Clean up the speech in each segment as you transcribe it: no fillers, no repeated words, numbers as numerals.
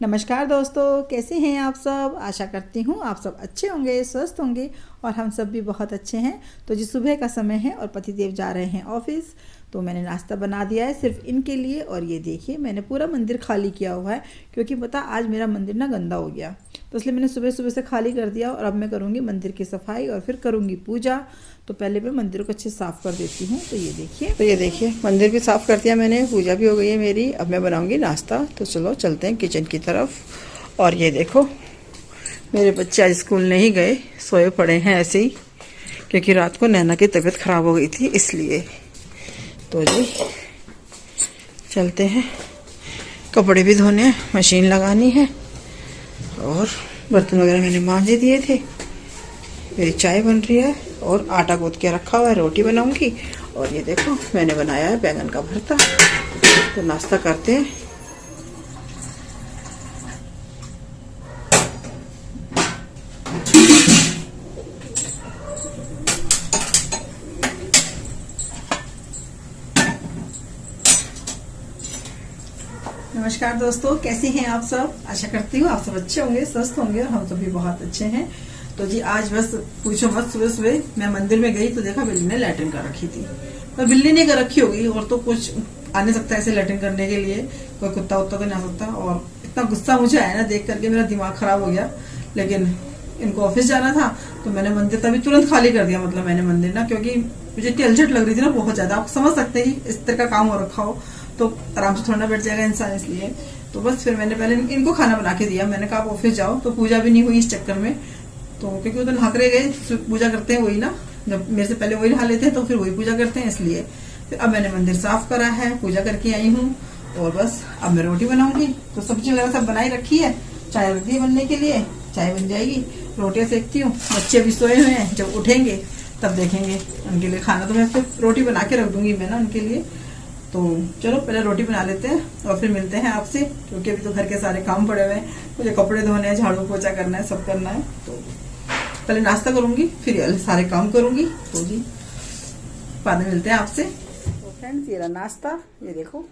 नमस्कार दोस्तों, कैसे हैं आप सब। आशा करती हूँ आप सब अच्छे होंगे, स्वस्थ होंगे और हम सब भी बहुत अच्छे हैं। तो जी सुबह का समय है और पतिदेव जा रहे हैं ऑफिस, तो मैंने नाश्ता बना दिया है सिर्फ इनके लिए। और ये देखिए मैंने पूरा मंदिर खाली किया हुआ है क्योंकि पता आज मेरा मंदिर ना गंदा हो गया, तो इसलिए मैंने सुबह सुबह से खाली कर दिया। और अब मैं करूँगी मंदिर की सफाई और फिर करूँगी पूजा। तो पहले मैं मंदिर को अच्छे से साफ़ कर देती हूँ। तो ये देखिए मंदिर भी साफ़ कर दिया मैंने, पूजा भी हो गई है मेरी। अब मैं बनाऊँगी नाश्ता, तो चलो चलते हैं किचन की तरफ। और ये देखो मेरे बच्चे आज स्कूल नहीं गए, सोए पड़े हैं ऐसे ही, क्योंकि रात को नैना की तबीयत ख़राब हो गई थी इसलिए। तो जी चलते हैं, कपड़े भी धोने हैं, मशीन लगानी है और बर्तन वगैरह मैंने मांजे दिए थे। मेरी चाय बन रही है और आटा गूंथ के रखा हुआ है, रोटी बनाऊंगी। और ये देखो मैंने बनाया है बैंगन का भरता। तो नाश्ता करते हैं। नमस्कार दोस्तों, कैसे हैं आप सब। आशा करती हूँ आप सब अच्छे होंगे, स्वस्थ होंगे और हम सब भी बहुत अच्छे हैं। तो जी आज बस पूछो मत, सुबह सुबह मैं मंदिर में गई तो देखा बिल्ली ने लैट्रिन कर रखी थी। पर बिल्ली ने कर रखी होगी और तो कुछ आ नहीं सकता ऐसे लैट्रिन करने के लिए, कोई कुत्ता उत्ता तो नहीं आ सकता। और इतना गुस्सा मुझे आया ना देख करके, मेरा दिमाग खराब हो गया। लेकिन इनको ऑफिस जाना था तो मैंने मंदिर तभी तुरंत खाली कर दिया। मतलब मैंने मंदिर ना, क्योंकि मुझे इतनी अलझट लग रही थी ना बहुत ज्यादा। आप समझ सकते हैं इस तरह का काम हो रखा हो तो आराम से थोड़ा ना बैठ जाएगा इंसान, इसलिए। तो बस फिर मैंने पहले इनको खाना बना के दिया। मैंने कहा आप ऑफिस जाओ, तो पूजा भी नहीं हुई इस चक्कर में। तो क्योंकि वो तो नहाकरे गए, पूजा करते हैं वही ना, जब मेरे से पहले वही नहा लेते हैं तो फिर वही पूजा करते हैं, इसलिए। फिर अब मैंने मंदिर साफ करा है, पूजा करके आई हूँ और बस अब मैं रोटी बनाऊंगी। तो सब्जी वगैरह सब बनाई रखी है, चाय रख दी बनने के लिए, चाय बन जाएगी, रोटियां सेकती हूँ। बच्चे भी सोए हुए हैं, जब उठेंगे तब देखेंगे उनके लिए खाना। तो मैं सिर्फ रोटी बना के रख दूंगी मैं ना उनके लिए। तो चलो पहले रोटी बना लेते हैं और फिर मिलते हैं आपसे, क्योंकि अभी तो घर के सारे काम पड़े हुए हैं। मुझे कपड़े धोने हैं, झाड़ू पोछा करना है, सब करना है। तो पहले नाश्ता करूंगी फिर ये सारे काम करूंगी। तो जी बाद में मिलते हैं आपसे। तो फ्रेंड्स ये रहा नाश्ता, ये देखो।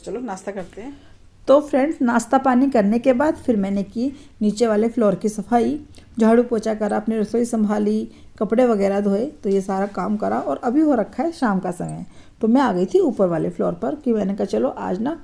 चलो नाश्ता करते हैं। तो फ्रेंड्स नाश्ता पानी करने के बाद फिर मैंने की नीचे वाले फ्लोर की सफाई, झाड़ू पोछा करा, अपनी रसोई संभाली, कपड़े वगैरह धोए। तो ये सारा काम करा और अभी हो रखा है शाम का समय। तो मैं आ गई थी ऊपर वाले फ्लोर पर कि मैंने कहा चलो आज ना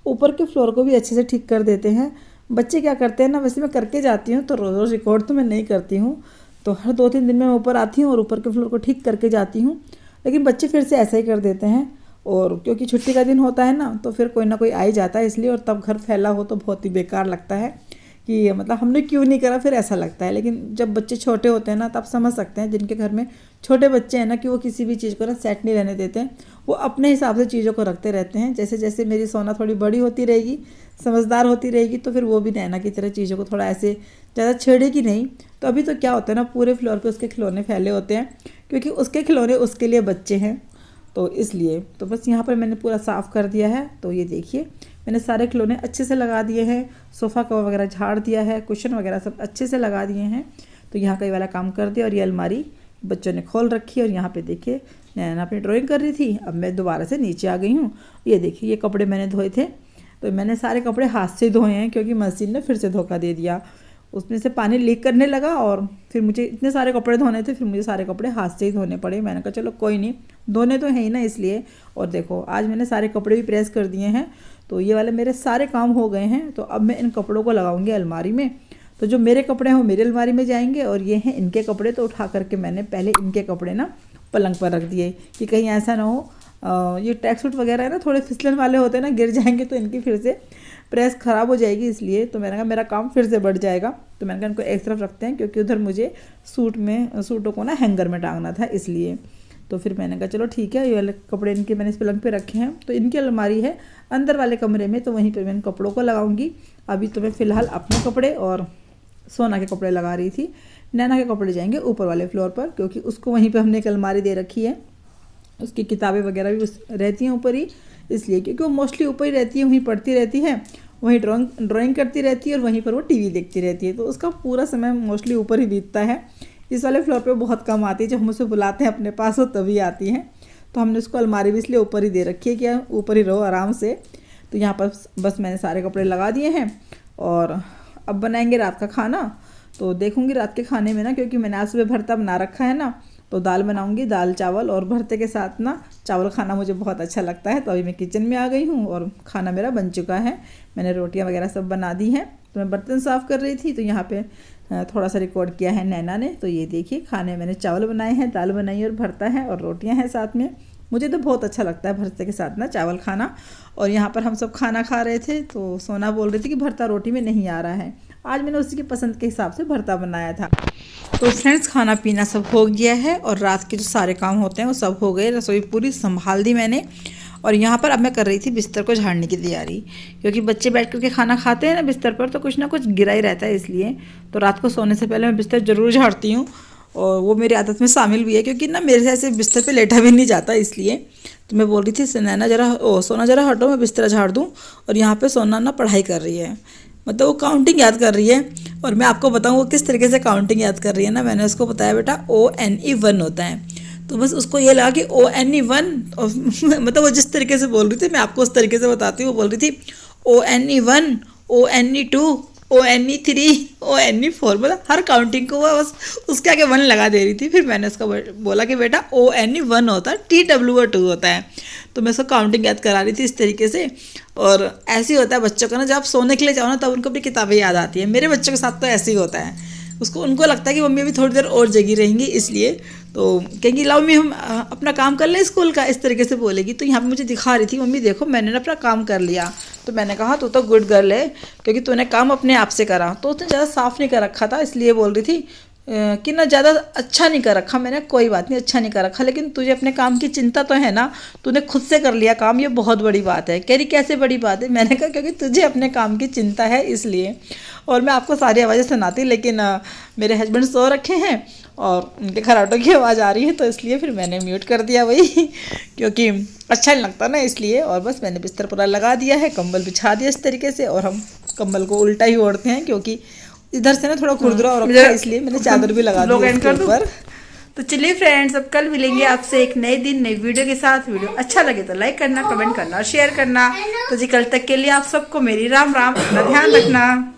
ऊपर के फ्लोर को भी अच्छे से ठीक कर देते हैं। बच्चे क्या करते हैं ना, वैसे मैं करके जाती हूँ तो रोज़ रोज़ रिकॉर्ड तो मैं नहीं करती हूँ। तो हर 2-3 दिन में मैं ऊपर आती हूँ और ऊपर के फ्लोर को ठीक करके जाती हूँ। लेकिन बच्चे फिर से ऐसा ही कर देते हैं। और क्योंकि छुट्टी का दिन होता है ना, तो फिर कोई ना कोई आ ही जाता है, इसलिए। और तब घर फैला हो तो बहुत ही बेकार लगता है कि मतलब हमने क्यों नहीं करा, फिर ऐसा लगता है। लेकिन जब बच्चे छोटे होते हैं ना, तब समझ सकते हैं जिनके घर में छोटे बच्चे हैं ना, कि वो किसी भी चीज़ को ना सेट नहीं रहने देते हैं। वो अपने हिसाब से चीज़ों को रखते रहते हैं। जैसे जैसे मेरी सोना थोड़ी बड़ी होती रहेगी, समझदार होती रहेगी, तो फिर वो भी नैना की तरह चीज़ों को थोड़ा ऐसे ज़्यादा छेड़ेगी नहीं। तो अभी तो क्या होता है ना, पूरे फ्लोर पे उसके खिलौने फैले होते हैं, क्योंकि उसके खिलौने उसके लिए बच्चे हैं, तो इसलिए। तो बस यहाँ पर मैंने पूरा साफ़ कर दिया है। तो ये देखिए मैंने सारे खिलौने अच्छे से लगा दिए हैं, सोफ़ा कवर वगैरह झाड़ दिया है, कुशन वगैरह सब अच्छे से लगा दिए हैं। तो यहाँ का ये वाला काम कर दिया। और ये अलमारी बच्चों ने खोल रखी है। और यहाँ पे देखिए नैना अपनी ड्राइंग कर रही थी, अब मैं दोबारा से नीचे आ गई हूँ। ये देखिए ये कपड़े मैंने धोए थे, तो मैंने सारे कपड़े हाथ से धोए हैं, क्योंकि मशीन ने फिर से धोखा दे दिया। उसमें से पानी लीक करने लगा और फिर मुझे इतने सारे कपड़े धोने थे, फिर मुझे सारे कपड़े हाथ से ही धोने पड़े। मैंने कहा चलो कोई नहीं, धोने तो है ही ना, इसलिए। और देखो आज मैंने सारे कपड़े भी प्रेस कर दिए हैं। तो ये वाले मेरे सारे काम हो गए हैं। तो अब मैं इन कपड़ों को लगाऊंगी अलमारी में। तो जो मेरे कपड़े हैं वो मेरी अलमारी में जाएंगे और ये हैं इनके कपड़े। तो उठा करके मैंने पहले इनके कपड़े ना पलंग पर रख दिए, कि कहीं ऐसा ना हो ये ट्रैक सूट वगैरह है ना, थोड़े फिसलन वाले होते हैं ना, गिर जाएंगे तो इनकी फिर से प्रेस ख़राब हो जाएगी, इसलिए। तो मैंने कहा मेरा काम फिर से बढ़ जाएगा। तो मैंने कहा इनको एक तरफ रखते हैं, क्योंकि उधर मुझे सूटों को ना हैंगर में टांगना था, इसलिए। तो फिर मैंने कहा चलो ठीक है, ये वाले कपड़े इनके मैंने इस पलंग पे रखे हैं। तो इनकी अलमारी है अंदर वाले कमरे में, तो वहीं पर मैं इन कपड़ों को लगाऊंगी। अभी तो मैं फ़िलहाल अपने कपड़े और सोना के कपड़े लगा रही थी। नैना के कपड़े जाएंगे ऊपर वाले फ्लोर पर, क्योंकि उसको वहीं पर हमने एक अलमारी दे रखी है। उसकी किताबें वगैरह भी रहती हैं ऊपर ही, इसलिए। क्योंकि वो मोस्टली ऊपर ही रहती है, वहीं पढ़ती रहती है, वहीं ड्राइंग करती रहती है और वहीं पर वो टीवी देखती रहती है। तो उसका पूरा समय मोस्टली ऊपर ही बीतता है। इस वाले फ्लोर पे बहुत कम आती है, जब हम उसे बुलाते हैं अपने पास हो तभी आती हैं। तो हमने उसको अलमारी भी इसलिए ऊपर ही दे रखी है कि ऊपर ही रहो आराम से। तो यहाँ पर बस मैंने सारे कपड़े लगा दिए हैं। और अब बनाएंगे रात का खाना। तो देखूंगी रात के खाने में ना, क्योंकि मैंने आज सुबह भरता बना रखा है ना, तो दाल बनाऊंगी, दाल चावल, और भरते के साथ ना चावल खाना मुझे बहुत अच्छा लगता है। तो अभी मैं किचन में आ गई हूँ और खाना मेरा बन चुका है। मैंने रोटियाँ वगैरह सब बना दी हैं। तो मैं बर्तन साफ़ कर रही थी, तो यहाँ पे थोड़ा सा रिकॉर्ड किया है नैना ने। तो ये देखिए खाने मैंने चावल बनाए हैं, दाल बनाई और भरता है और रोटियाँ हैं साथ में। मुझे तो बहुत अच्छा लगता है भरते के साथ ना चावल खाना। और यहाँ पर हम सब खाना खा रहे थे, तो सोना बोल रही थी कि भरता रोटी में नहीं आ रहा है। आज मैंने उसी की पसंद के हिसाब से भरता बनाया था। तो फ्रेंड्स खाना पीना सब हो गया है और रात के जो सारे काम होते हैं वो सब हो गए। रसोई पूरी संभाल दी मैंने। और यहाँ पर अब मैं कर रही थी बिस्तर को झाड़ने की तैयारी, क्योंकि बच्चे बैठ करके खाना खाते हैं ना बिस्तर पर, तो कुछ ना कुछ गिरा ही रहता है। इसलिए तो रात को सोने से पहले मैं बिस्तर ज़रूर झाड़ती हूँ, और वो मेरी आदत में शामिल भी है, क्योंकि ना मेरे से ऐसे बिस्तर पे लेटा भी नहीं जाता। इसलिए तो मैं बोल रही थी नैना सोना जरा हटो, मैं बिस्तर झाड़ दूँ। और यहाँ पे सोना ना पढ़ाई कर रही है, मतलब वो काउंटिंग याद कर रही है। और मैं आपको बताऊँ वो किस तरीके से काउंटिंग याद कर रही है ना। मैंने उसको बताया बेटा ONE1 होता है, तो बस उसको ये लगा कि ONE1, मतलब वो जिस तरीके से बोल रही थी मैं आपको उस तरीके से बताती हूँ। वो बोल रही थी ONE1, ONE2, ONE3, ONE4, मतलब हर काउंटिंग को वो बस उसके आगे 1 लगा दे रही थी। फिर मैंने उसको बोला कि बेटा ONE1 होता है, TWO2 होता है। तो मैं उसको काउंटिंग याद करा रही थी इस तरीके से। और ऐसे ही होता है बच्चों का ना, जब आप सोने के लिए जाओ ना तब उनको भी किताबें याद आती है। मेरे बच्चों के साथ तो ऐसे ही होता है, उनको लगता है कि मम्मी अभी थोड़ी देर और जगी रहेंगी, इसलिए तो कहेंगी लाओ मम्मी हम अपना काम कर लें स्कूल का, इस तरीके से बोलेगी। तो यहाँ पे मुझे दिखा रही थी मम्मी देखो मैंने ना अपना काम कर लिया। तो मैंने कहा तू तो गुड गर्ल है, क्योंकि तूने काम अपने आप से करा। तो उसने ज़्यादा साफ़ नहीं कर रखा था, इसलिए बोल रही थी कि ना ज़्यादा अच्छा नहीं कर रखा। मैंने कोई बात नहीं, अच्छा नहीं कर रखा, लेकिन तुझे अपने काम की चिंता तो है ना, तूने खुद से कर लिया काम, ये बहुत बड़ी बात है। कह रही कैसे बड़ी बात है? मैंने कहा क्योंकि तुझे अपने काम की चिंता है इसलिए। और मैं आपको सारी आवाज़ें सुनाती, लेकिन मेरे हस्बैंड सो रखे हैं और उनके खराटों की आवाज़ आ रही है, तो इसलिए फिर मैंने म्यूट कर दिया वही क्योंकि अच्छा नहीं लगता ना, इसलिए। और बस मैंने बिस्तर पूरा लगा दिया है, कंबल बिछा दिया इस तरीके से, और हम कंबल को उल्टा ही ओढ़ते हैं, क्योंकि इधर से ना थोड़ा खुरदुरा हो रखा है, इसलिए मैंने चादर भी लगा दी इसके ऊपर। तो चलिए फ्रेंड्स, अब कल मिलेंगे आपसे एक नए दिन नई वीडियो के साथ। वीडियो अच्छा लगे तो लाइक करना, कमेंट करना और शेयर करना। तो जी कल तक के लिए आप सबको मेरी राम राम, अपना ध्यान रखना।